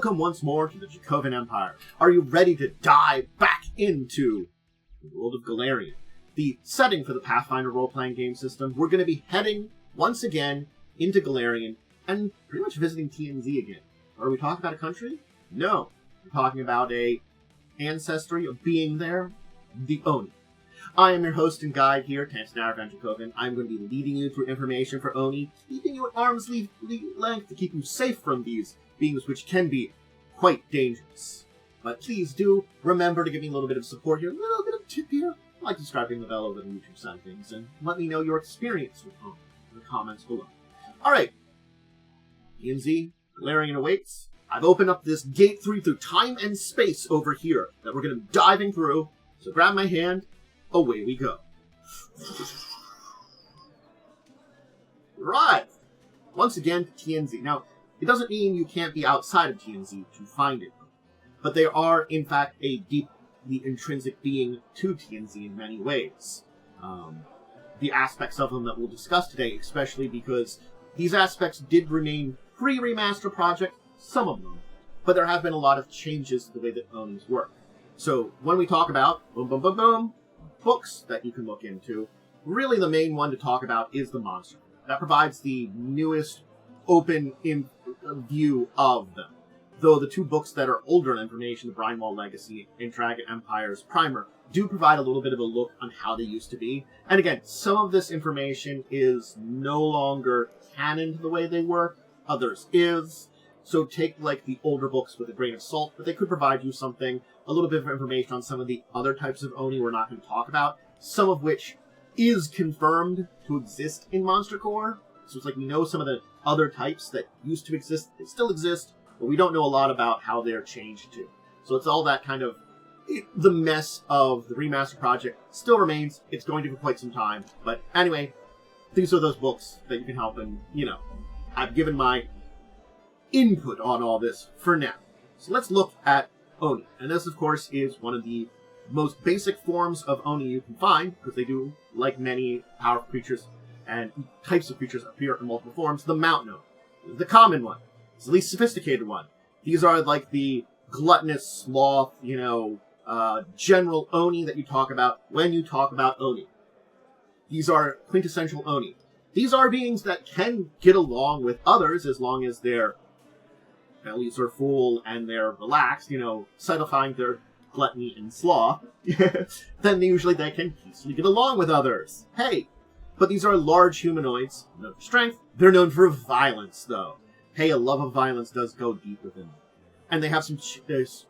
Welcome once more to the Dracovin Empire. Are you ready to dive back into the world of Golarion? The setting for the Pathfinder role-playing game system. We're going to be heading, once again, into Golarion and pretty much visiting TNZ again. Are we talking about a country? No. We're talking about a ancestry of being there, the Oni. I am your host and guide here, Tantanara Van Dracovin. I'm going to be leading you through information for Oni, keeping you at arm's length to keep you safe from these beings which can be quite dangerous. But please do remember to give me a little bit of support here, a little bit of tip here, like subscribing the bell over the YouTube side of things, and let me know your experience with Oni in the comments below. Alright, TNZ, Golarion awaits. I've opened up this gate through time and space over here that we're going to be diving through, so grab my hand, away we go. Right, once again, TNZ. Now, it doesn't mean you can't be outside of TNZ to find it, but they are, in fact, a deeply intrinsic being to TNZ in many ways. The aspects of them that we'll discuss today, especially because these aspects did remain pre-remaster project, some of them, but there have been a lot of changes to the way that Onis work. So, when we talk about, books that you can look into, really the main one to talk about is the monster. That provides the newest open view of them. Though the two books that are older in information, the Brynwall Legacy and Dragon Empire's Primer, do provide a little bit of a look on how they used to be. And again, some of this information is no longer canon to the way they were, others is. So take like the older books with a grain of salt, but they could provide you something, a little bit of information on some of the other types of Oni we're not going to talk about, some of which is confirmed to exist in Monster Core. So it's like we know some of the other types that used to exist, they still exist, but we don't know a lot about how they're changed to. So it's all that kind of, the mess of the remaster project still remains. It's going to for quite some time. But anyway, these are those books that you can help, and, you know, I've given my input on all this for now. So let's look at Oni. And this, of course, is one of the most basic forms of Oni you can find, because they do, like many powerful creatures and types of creatures, appear in multiple forms. The mountain Oni, the common one, it's the least sophisticated one. These are like the gluttonous, sloth, general Oni that you talk about when you talk about Oni. These are quintessential Oni. These are beings that can get along with others as long as their bellies are full and they're relaxed, satisfying their gluttony and sloth. Then usually they can peacefully get along with others. Hey! But these are large humanoids, known for strength. They're known for violence, though. Hey, a love of violence does go deep within them. And they have some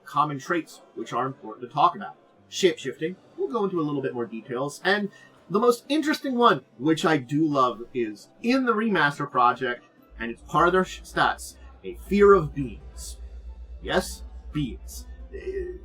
common traits, which are important to talk about. Shape-shifting. We'll go into a little bit more details. And the most interesting one, which I do love, is in the remaster project, and it's part of their stats, a fear of beings. Yes, beings.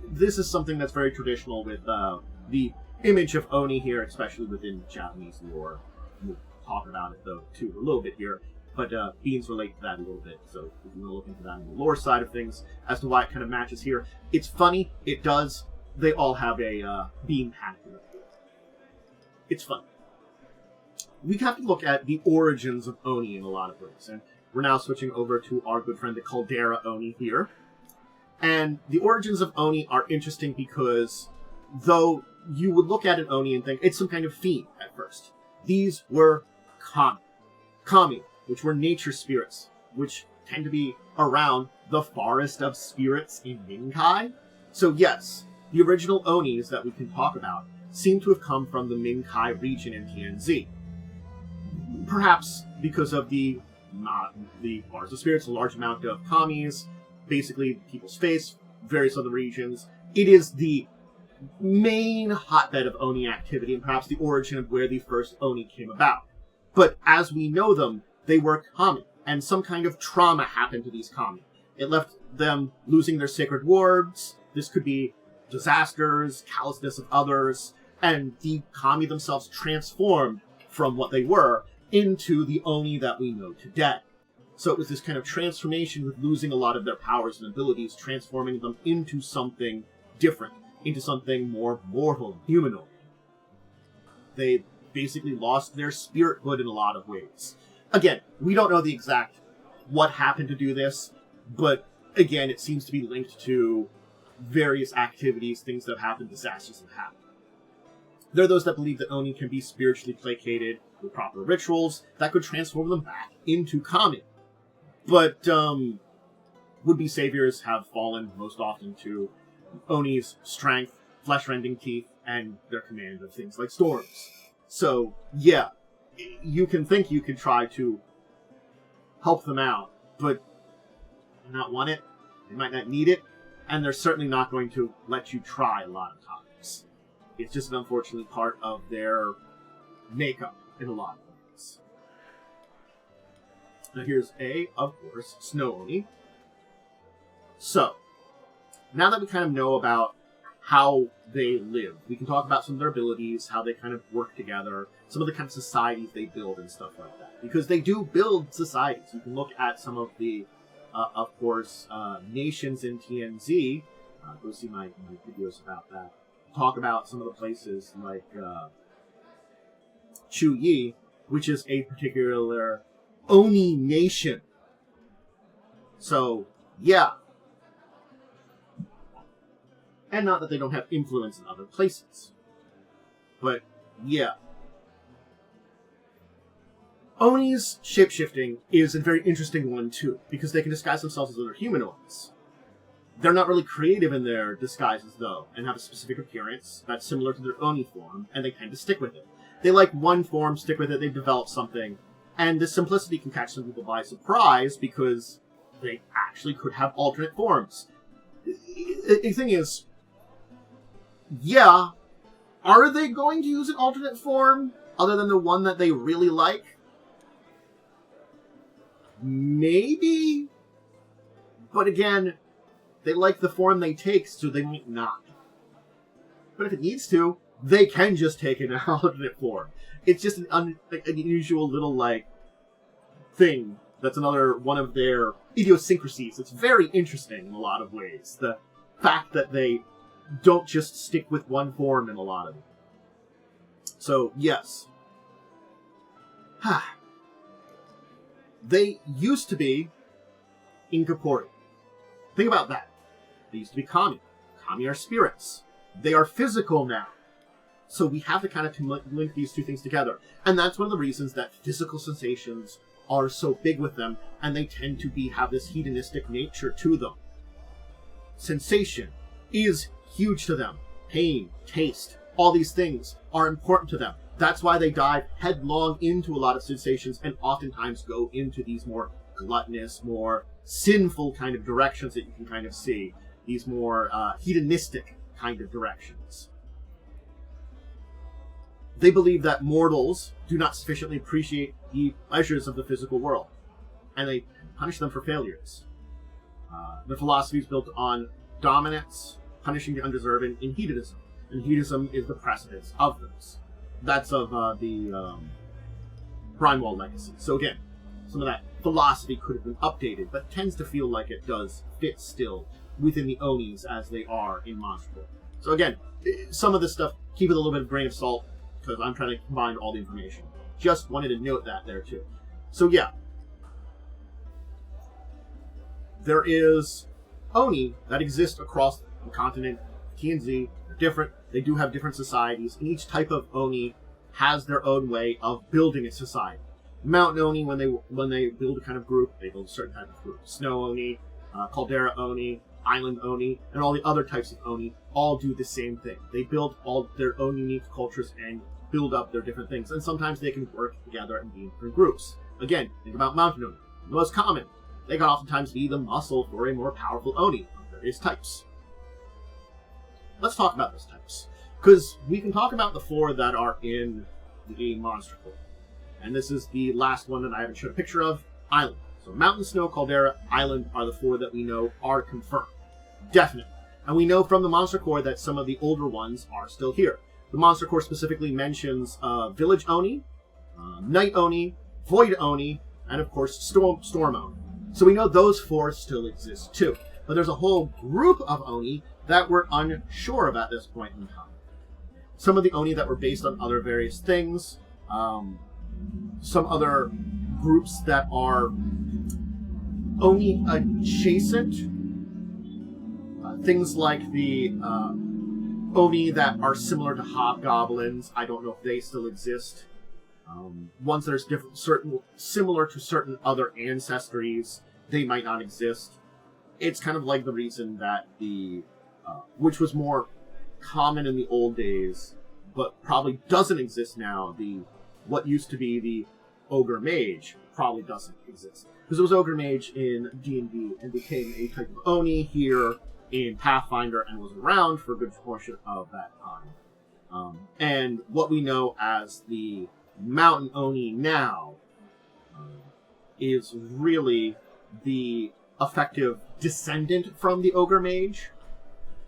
This is something that's very traditional with the image of Oni here, especially within Japanese lore. We'll talk about it, though, too, a little bit here. But beings relate to that a little bit, so if you want to look into that on the lore side of things, as to why it kind of matches here. It's funny, it does. They all have a being panic in it. It's fun. We have to look at the origins of Oni in a lot of ways, and we're now switching over to our good friend, the Caldera Oni here. And the origins of Oni are interesting because, though you would look at an Oni and think it's some kind of fiend at first, these were kami, which were nature spirits, which tend to be around the forest of spirits in Minkai. So yes, the original Onis that we can talk about seem to have come from the Minkai region in TNZ. Perhaps because of the forest of spirits, a large amount of kamis, basically people's face, various other regions. It is the main hotbed of Oni activity, and perhaps the origin of where the first Oni came about. But as we know them, they were kami, and some kind of trauma happened to these kami. It left them losing their sacred wards. This could be disasters, callousness of others, and the kami themselves transformed from what they were into the Oni that we know today. So it was this kind of transformation with losing a lot of their powers and abilities, transforming them into something different, into something more mortal, humanoid. They basically lost their spirithood in a lot of ways. Again, we don't know the exact what happened to do this, but again, it seems to be linked to various activities, things that have happened, disasters that have happened. There are those that believe that Oni can be spiritually placated with proper rituals that could transform them back into kami. But would-be saviors have fallen most often to Oni's strength, flesh-rending teeth, and their command of things like storms. So, yeah, you can think you could try to help them out, but they might not want it, they might not need it, and they're certainly not going to let you try a lot of times. It's just an unfortunate part of their makeup in a lot of ways. Now here's of course, Snow Oni. So, now that we kind of know about how they live, we can talk about some of their abilities, how they kind of work together, some of the kind of societies they build and stuff like that. Because they do build societies. You can look at some of the, of course, nations in TNZ. Go see my videos about that. Talk about some of the places like Chu Yi, which is a particular Oni nation. So, yeah. And not that they don't have influence in other places. But, yeah. Oni's shapeshifting is a very interesting one, too, because they can disguise themselves as other humanoids. They're not really creative in their disguises, though, and have a specific appearance that's similar to their Oni form, and they tend to stick with it. They like one form, stick with it, they've developed something, and this simplicity can catch some people by surprise, because they actually could have alternate forms. The thing is, yeah, are they going to use an alternate form, other than the one that they really like? Maybe? But again, they like the form they take, so they might not. But if it needs to, they can just take an alternate form. It's just an unusual little, thing that's another one of their idiosyncrasies. It's very interesting in a lot of ways. The fact that they don't just stick with one form in a lot of it. So, yes. They used to be incorporeal. Think about that. They used to be kami. Kami are spirits. They are physical now. So we have to kind of link these two things together. And that's one of the reasons that physical sensations are so big with them, and they tend to have this hedonistic nature to them. Sensation is huge to them. Pain, taste, all these things are important to them. That's why they dive headlong into a lot of sensations and oftentimes go into these more gluttonous, more sinful kind of directions that you can kind of see. These more hedonistic kind of directions. They believe that mortals do not sufficiently appreciate the pleasures of the physical world, and they punish them for failures. Their philosophy is built on dominance, punishing the undeserving, and hedonism. And hedonism is the precedence of those. That's of the Grindwall legacy. So again, some of that philosophy could have been updated, but tends to feel like it does fit still within the Onis as they are in Monster World. So again, some of this stuff, keep it a little bit of grain of salt, because I'm trying to combine all the information. Just wanted to note that there too. So yeah. There is Oni that exist across the continent. TNZ, they're different. They do have different societies, and each type of Oni has their own way of building a society. Mountain Oni, when they build a kind of group, they build a certain type of group. Snow Oni, Caldera Oni, Island Oni, and all the other types of Oni all do the same thing. They build all their own unique cultures and build up their different things. And sometimes they can work together and be in different groups. Again, think about Mountain Oni. The most common. They can oftentimes be the muscle for a more powerful Oni of various types. Let's talk about those types. Because we can talk about the four that are in the Monster Core. And this is the last one that I haven't showed a picture of. Island. So Mountain, Snow, Caldera, Island are the four that we know are confirmed. Definitely. And we know from the Monster Core that some of the older ones are still here. The Monster Core specifically mentions Village Oni, Night Oni, Void Oni, and of course Storm Oni. So we know those four still exist too. But there's a whole group of Oni that we're unsure of at this point in time. Some of the Oni that were based on other various things, some other groups that are Oni adjacent, Things like the Oni that are similar to hobgoblins, I don't know if they still exist. Ones that are similar to certain other ancestries, they might not exist. It's kind of like the reason that which was more common in the old days, but probably doesn't exist now, what used to be the Ogre Mage probably doesn't exist. Because it was Ogre Mage in D&D and became a type of Oni here in Pathfinder and was around for a good portion of that time. And what we know as the Mountain Oni now is really the effective descendant from the Ogre Mage.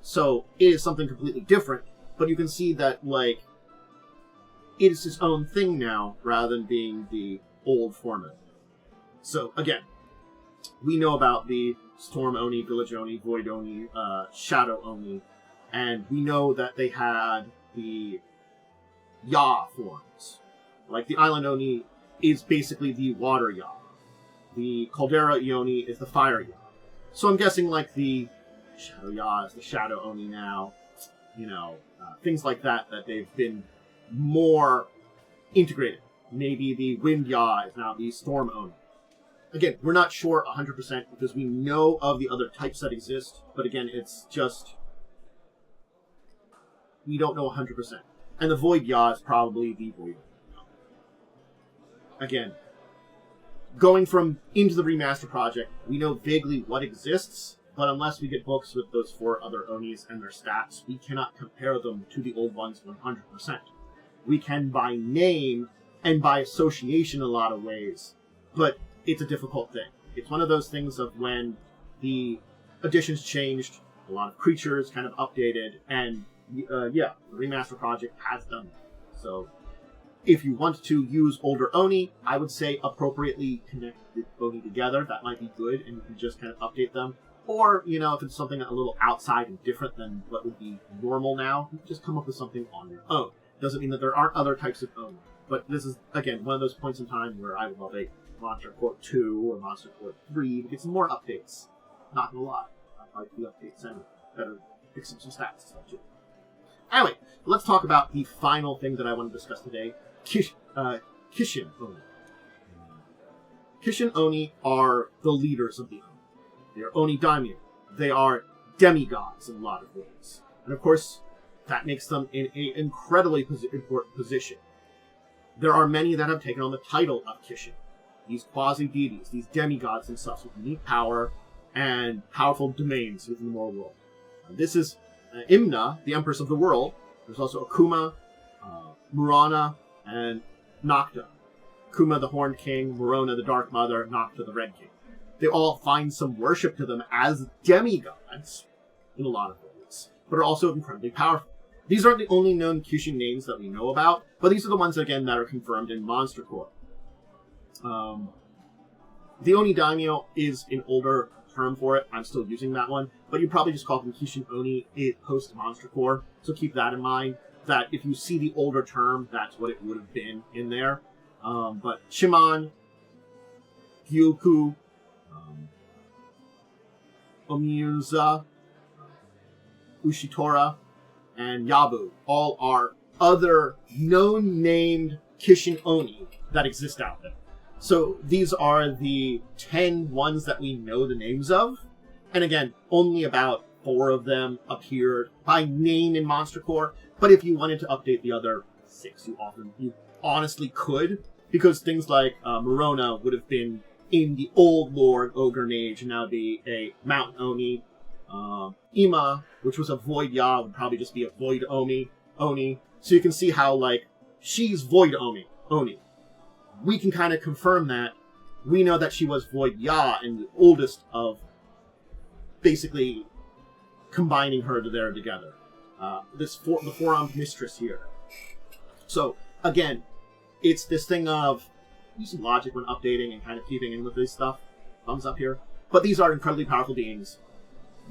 So it is something completely different, but you can see that, like, it is its own thing now rather than being the old form of it. So, again, we know about the Storm Oni, Village Oni, Void Oni, Shadow Oni, and we know that they had the Ya forms. Like, the Island Oni is basically the Water Ya. The Caldera Ioni is the Fire Ya. So I'm guessing, like, the Shadow Ya is the Shadow Oni now. Things like that they've been more integrated. Maybe the Wind Ya is now the Storm Oni. Again, we're not sure 100% because we know of the other types that exist, but again, it's just, we don't know 100%. And the Void Ya is probably the Void Ya. Again, going from into the remaster project, we know vaguely what exists, but unless we get books with those 4 other Onis and their stats, we cannot compare them to the old ones 100%. We can by name and by association in a lot of ways, but it's a difficult thing. It's one of those things of when the editions changed, a lot of creatures kind of updated, and the remaster project has done that. So if you want to use older Oni, I would say appropriately connect the Oni together. That might be good, and you can just kind of update them. Or, if it's something a little outside and different than what would be normal now, you can just come up with something on your own. Doesn't mean that there aren't other types of Oni. But this is, again, one of those points in time where I would love a Monster Corps 2 or Monster Corps 3 to get some more updates. Not gonna lie. I like the updates and better fix some stats and stuff too. Anyway, let's talk about the final thing that I want to discuss today. Kishin Oni. Kishin Oni are the leaders of the Oni. They are Oni Daimyo. They are demigods in a lot of ways. And of course, that makes them in an incredibly important position. There are many that have taken on the title of Kishin. These quasi-deities, these demigods themselves with unique power and powerful domains within the moral world. This is Imna, the Empress of the World. There's also Akuma, Murana, and Nocta. Akuma, the Horned King, Murona, the Dark Mother, Nocta, the Red King. They all find some worship to them as demigods in a lot of ways, but are also incredibly powerful. These aren't the only known Kishin names that we know about, but these are the ones, again, that are confirmed in Monster Corps. The Oni Daimyo is an older term for it. I'm still using that one, but you probably just call them Kishin Oni post Monster Corps, so keep that in mind, that if you see the older term, that's what it would have been in there. But Shimon, Gyuku, Omiuza, Ushitora, and Yabu all are other known named Kishin Oni that exist out there. So these are the 10 ones that we know the names of. And again, only about 4 of them appeared by name in Monster Corps. But if you wanted to update the other 6, you honestly could. Because things like Murona would have been in the old Lord Ogre Mage and now be a Mountain Oni. Ima, which was a Void Ya, would probably just be a Void Oni. So you can see how, like, she's Void Oni. We can kind of confirm that. We know that she was Void Ya and the oldest of basically combining her together. The four-armed mistress here. So, again, it's this thing of using logic when updating and kind of keeping in with this stuff. Thumbs up here. But these are incredibly powerful beings.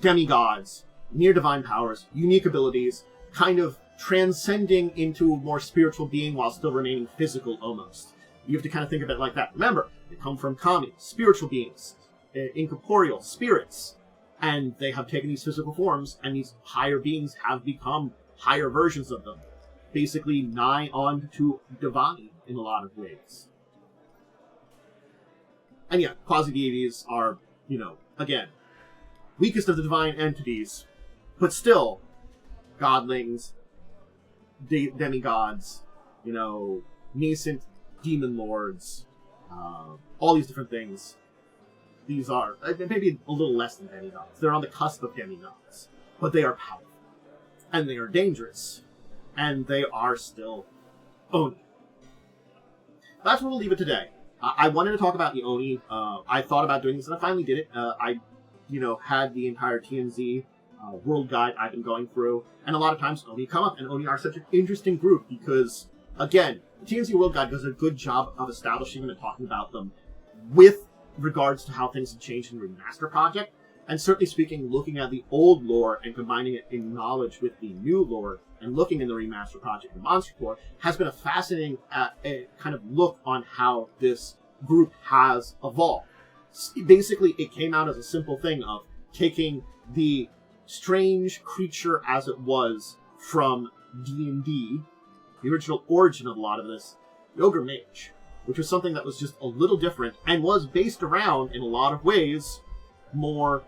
Demigods, near divine powers, unique abilities, kind of transcending into a more spiritual being while still remaining physical almost. You have to kind of think of it like that. Remember, they come from kami, spiritual beings, incorporeal, spirits. And they have taken these physical forms, and these higher beings have become higher versions of them. Basically nigh on to divine in a lot of ways. And yeah, quasi-deities are, again, weakest of the divine entities, but still, godlings, demigods, nascent demon lords, all these different things. These are maybe a little less than demigods. They're on the cusp of demigods, but they are powerful, and they are dangerous, and they are still Oni. That's where we'll leave it today. I wanted to talk about the Oni. I thought about doing this, and I finally did it. I had the entire TNZ world guide I've been going through, and a lot of times Oni come up, and Oni are such an interesting group because, again, the TNZ world guide does a good job of establishing them and talking about them with regards to how things have changed in the Remaster project, and certainly speaking, looking at the old lore and combining it in knowledge with the new lore, and looking in the Remaster project and Monster Core, has been a fascinating kind of look on how this group has evolved. Basically, it came out as a simple thing of taking the strange creature as it was from D&D, the original origin of a lot of this, the Ogre Mage, which was something that was just a little different and was based around, in a lot of ways, more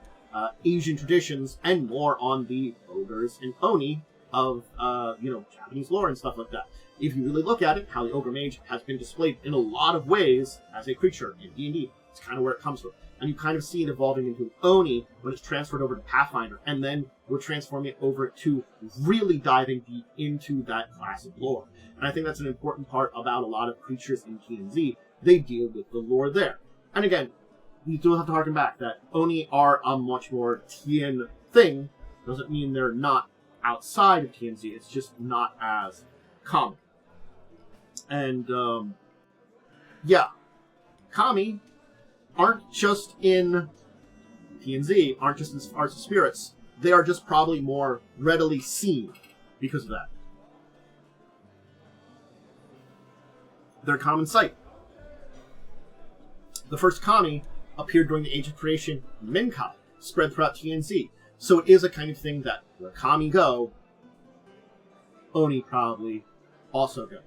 Asian traditions and more on the ogres and Oni of, Japanese lore and stuff like that. If you really look at it, how the Ogre Mage has been displayed in a lot of ways as a creature in D&D. It's kind of where it comes from. And you kind of see it evolving into an Oni when it's transferred over to Pathfinder, and then we're transforming it over to really diving deep into that class of lore. And I think that's an important part about a lot of creatures in TNZ. They deal with the lore there. And again, you do have to harken back that Oni are a much more TN thing. Doesn't mean they're not outside of TNZ. It's just not as common. And, Kami aren't just in TNZ, aren't just in Arts of Spirits. They are just probably more readily seen because of that. They're a common sight. The first Kami appeared during the Age of Creation Minkai, spread throughout TNZ. So it is a kind of thing that where Kami go, Oni probably also go.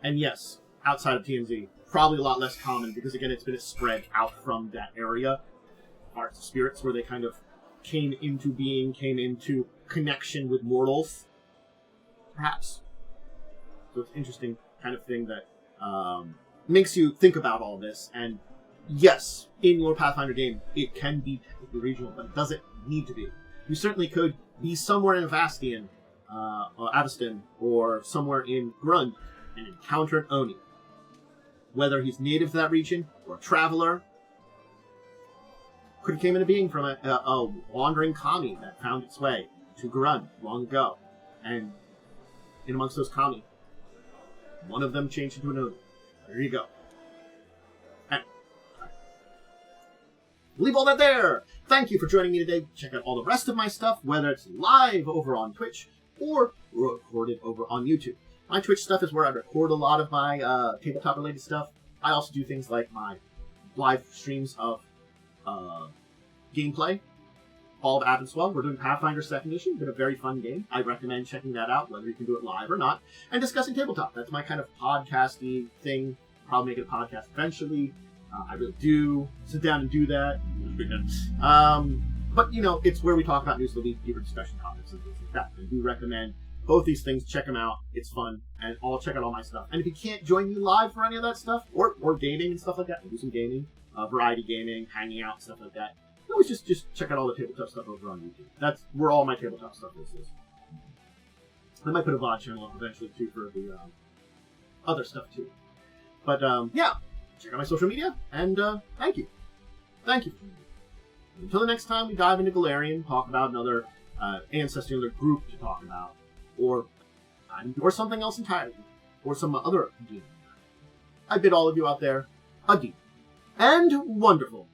And yes, outside of TNZ, probably a lot less common because, again, it's been spread out from that area. Arts of Spirits, where they kind of came into being, came into connection with mortals. Perhaps. So it's an interesting kind of thing that makes you think about all this. And yes, in your Pathfinder game, it can be technically regional, but it doesn't need to be. You certainly could be somewhere in Avastian, or Avestan, or somewhere in Grund, and encounter an Oni. Whether he's native to that region, or a traveler, could have came into being from a wandering Kami that found its way to Grund long ago. And in amongst those Kami, one of them changed into an Oni. There you go. And leave all that there! Thank you for joining me today. Check out all the rest of my stuff, whether it's live over on Twitch or recorded over on YouTube. My Twitch stuff is where I record a lot of my tabletop-related stuff. I also do things like my live streams of gameplay. All of Abenswell. We're doing Pathfinder 2nd Edition. Been a very fun game. I recommend checking that out, whether you can do it live or not. And discussing tabletop. That's my kind of podcasty thing. Probably make it a podcast eventually. I really do sit down and do that. But, it's where we talk about news of the week, deeper discussion topics, and things like that. I do recommend both these things. Check them out. It's fun. And I'll check out all my stuff. And if you can't join me live for any of that stuff, or gaming and stuff like that, I do some gaming, variety gaming, hanging out, stuff like that. Always just check out all the tabletop stuff over on YouTube. That's where all my tabletop stuff is. I might put a VOD channel up eventually, too, for the other stuff, too. But, check out my social media, and thank you. Thank you. Until the next time we dive into Golarion, talk about another ancestor, another group to talk about, or something else entirely, or some other game. I bid all of you out there adieu. And wonderful.